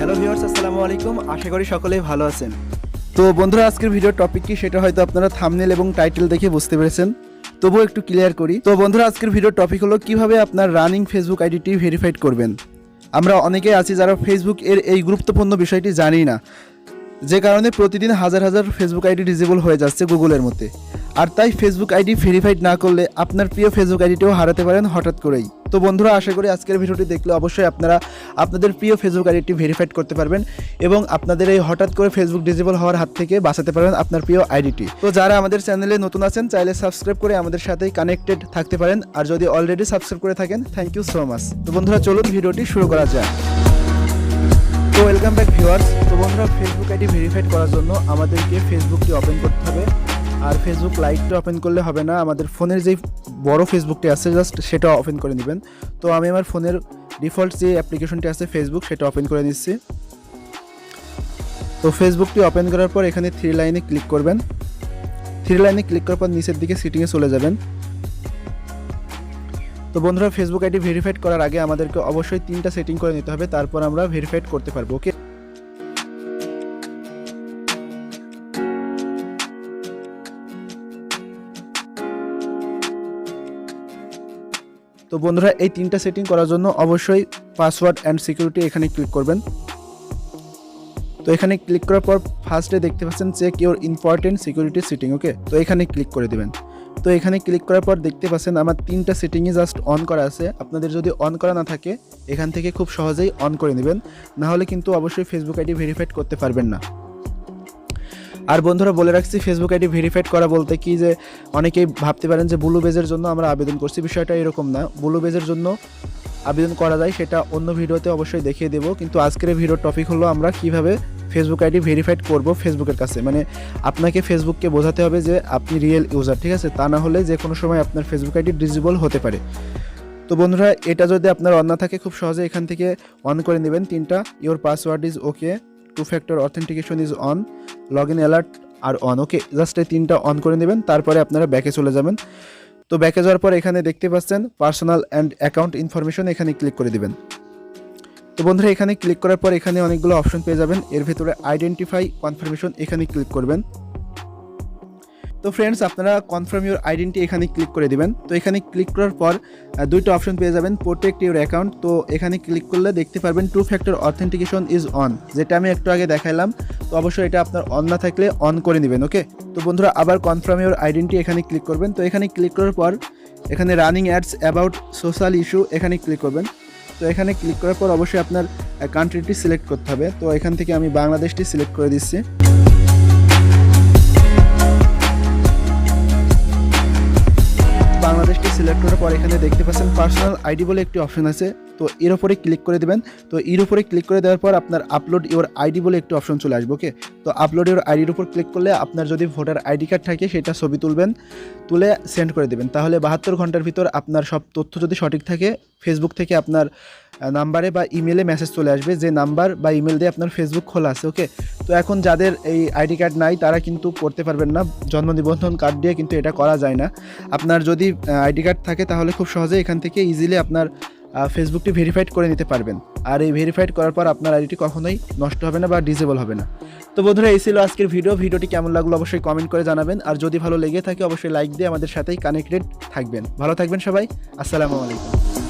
Hello viewers, আসসালামু আলাইকুম। আশা করি সকলেই ভালো আছেন। তো বন্ধুরা, আজকের ভিডিওর টপিক কি সেটা হয়তো আপনারা থাম্বনেল এবং টাইটেল দেখে বুঝতে পেরেছেন, তবুও একটু ক্লিয়ার করি। তো বন্ধুরা, আজকের ভিডিওর টপিক হলো কিভাবে আপনার রানিং ফেসবুক আইডিটি ভেরিফাইড করবেন। আমরা অনেকেই আছি যারা ফেসবুক এর এই গুরুত্বপূর্ণ বিষয়টি জানি না, যে কারণে প্রতিদিন হাজার হাজার ফেসবুক আইডি ডিজেবল হয়ে যাচ্ছে গুগলের মধ্যে। আর তাই ফেসবুক আইডি ভেরিফাইড না করলে আপনার প্রিয় ফেসবুক আইডিটিও হারাতে পারেন হঠাৎ করেই। তো বন্ধুরা, আশা করি আজকের ভিডিওটি দেখলে অবশ্যই আপনারা আপনাদের প্রিয় ফেসবুক আইডিটি ভেরিফাইড করতে পারবেন এবং আপনাদের এই হঠাৎ করে ফেসবুক ডিজেবল হওয়ার হাত থেকে বাঁচাতে পারবেন আপনার প্রিয় আইডিটি। তো যারা আমাদের চ্যানেলে নতুন আছেন চাইলে সাবস্ক্রাইব করে আমাদের সাথেই কানেক্টেড থাকতে পারেন, আর যদি অলরেডি সাবস্ক্রাইব করে থাকেন থ্যাংক ইউ সো মাচ। তো বন্ধুরা, চলুন ভিডিওটি শুরু করা যাক। তো ওয়েলকাম ব্যাক ভিউয়ার্স। তো বন্ধুরা, ফেসবুক আইডি ভেরিফাইড করার জন্য আমাদেরকে ফেসবুকটি ওপেন করতে হবে। আর ফেসবুক লাইটটা ওপেন করলে হবে না, আমাদের ফোনের যেই বড় ফেসবুকটি আছে জাস্ট সেটা ওপেন করে নেবেন। তো আমি আমার ফোনের ডিফল্ট যে অ্যাপ্লিকেশনটি আছে ফেসবুক, সেটা ওপেন করে নিচ্ছি। তো ফেসবুকটি ওপেন করার পর এখানে থ্রি লাইনে ক্লিক করবেন। থ্রি লাইনে ক্লিক করার পর নিচের দিকে সেটিংয়ে চলে যাবেন। তো বন্ধুরা, ফেসবুক আইডি ভেরিফাইড করার আগে আমাদেরকে অবশ্যই 3টা সেটিং করে নিতে হবে, তারপর আমরা ভেরিফাইড করতে পারবো। ওকে। তো বন্ধুরা, এই 3টা সেটিং করার জন্য অবশ্যই পাসওয়ার্ড অ্যান্ড সিকিউরিটি এখানে ক্লিক করবেন। তো এখানে ক্লিক করার পর ফার্স্টে দেখতে পাচ্ছেন check your important security setting. Okay, তো এখানে ক্লিক করে দেবেন। তো এখানে ক্লিক করার পর দেখতে পাচ্ছেন আমার 3টা সেটিংই জাস্ট অন করা আছে। আপনাদের যদি অন করা না থাকে এখান থেকে খুব সহজেই অন করে নেবেন, না হলে কিন্তু অবশ্যই ফেসবুক আইডি ভেরিফাইড করতে পারবেন না। আর বন্ধুরা, বলে রাখছি ফেসবুক আইডি ভেরিফাইড করা বলতে কি যে অনেকেই ভাবতে পারেন যে ব্লু বেজের জন্য আমরা আবেদন করছি, বিষয়টা এরকম না। ব্লু বেজের জন্য আবেদন করা যায় সেটা অন্য ভিডিওতে অবশ্যই দেখিয়ে দেবো, কিন্তু আজকের ভিডিওর টপিক হলো আমরা কিভাবে ফেসবুক আইডি ভেরিফাইড করব ফেসবুকের কাছে। মানে আপনাকে ফেসবুককে বোঝাতে হবে যে আপনি রিয়েল ইউজার, ঠিক আছে? তা না হলে যে কোনো সময় আপনার ফেসবুক আইডি ডিসেবল হতে পারে। তো বন্ধুরা, এটা যদি আপনার অন না থাকে খুব সহজে এখান থেকে অন করে নেবেন 3টা। Your password is okay, 2 factor authentication is on, log in alert are on. Okay, just এই 3টা অন করে নেবেন, তারপরে আপনারা ব্যাকে চলে যাবেন। তো ব্যাকে যাওয়ার পর এখানে দেখতে পাচ্ছেন পার্সোনাল অ্যান্ড অ্যাকাউন্ট ইনফরমেশন, এখানে ক্লিক করে দিবেন। তো বন্ধুরা, এখানে ক্লিক করার পর এখানে অনেকগুলো অপশন পেয়ে যাবেন। এর ভিতরে আইডেন্টিফাই কনফার্মেশন এখানে ক্লিক করবেন। তো ফ্রেন্ডস, আপনারা কনফার্ম ইউর আইডেন্টি এখানে ক্লিক করে দিবেন। তো এখানে ক্লিক করার পর 2টা অপশন পেয়ে যাবেন, প্রোটেক্ট ইউর অ্যাকাউন্ট। তো এখানে ক্লিক করলে দেখতে পারবেন 2 ফ্যাক্টর অথেন্টিকেশন ইজ অন, যেটা আমি একটু আগে দেখাইলাম। তো অবশ্যই এটা আপনার অন না থাকলে অন করে নেবেন। ওকে। তো বন্ধুরা, আবার কনফার্ম ইউর আইডেন্টি এখানে ক্লিক করবেন। তো এখানে ক্লিক করার পর এখানে running ads about social issue এখানে ক্লিক করবেন। তো এখানে ক্লিক করার পর অবশ্যই আপনার কান্ট্রিটি সিলেক্ট করতে হবে। তো এখান থেকে আমি বাংলাদেশটি সিলেক্ট করে দিচ্ছি। বাংলাদেশটি সিলেক্ট করার পর এখানে দেখতে পাচ্ছেন পার্সোনাল আইডি বলে একটি অপশন আছে। তো এর উপরে ক্লিক করে দেবেন। তো এর উপরে ক্লিক করে দেওয়ার পর আপনার আপলোড ইওর আইডি বলে একটি অপশন চলে আসবে। ওকে, তো আপলোড ইওর আইডির উপর ক্লিক করলে আপনার যদি ভোটার আইডি কার্ড থাকে সেটা ছবি তুলে সেন্ড করে দেবেন। তাহলে 72 ঘন্টার ভিতর আপনার সব তথ্য যদি সঠিক থাকে ফেসবুক থেকে আপনার নাম্বারে বা ইমেলে মেসেজ চলে আসবে যে নাম্বার বা ইমেল দিয়ে আপনার ফেসবুক খোলা আছে। ওকে, তো এখন যাদের এই আইডি কার্ড নাই তারা কিন্তু করতে পারবেন না, জন্ম নিবন্ধন কার্ড দিয়ে কিন্তু এটা করা যায় না। আপনার যদি আইডি কার্ড থাকে তাহলে খুব সহজে এখান থেকে ইজিলি আপনার ফেসবুকটি ভেরিফাইড করে নিতে পারবেন। আর এই ভেরিফাইড করার পর আপনার আইডিটি কখনোই নষ্ট হবে না বা ডিসেবল হবে না। তো বন্ধুরা, এই ছিল আজকের ভিডিওটি কেমন লাগলো অবশ্যই কমেন্ট করে জানাবেন। আর যদি ভালো লেগে থাকে অবশ্যই লাইক দিয়ে আমাদের সাথেই কানেক্টেড থাকবেন। ভালো থাকবেন সবাই। আসসালামু আলাইকুম।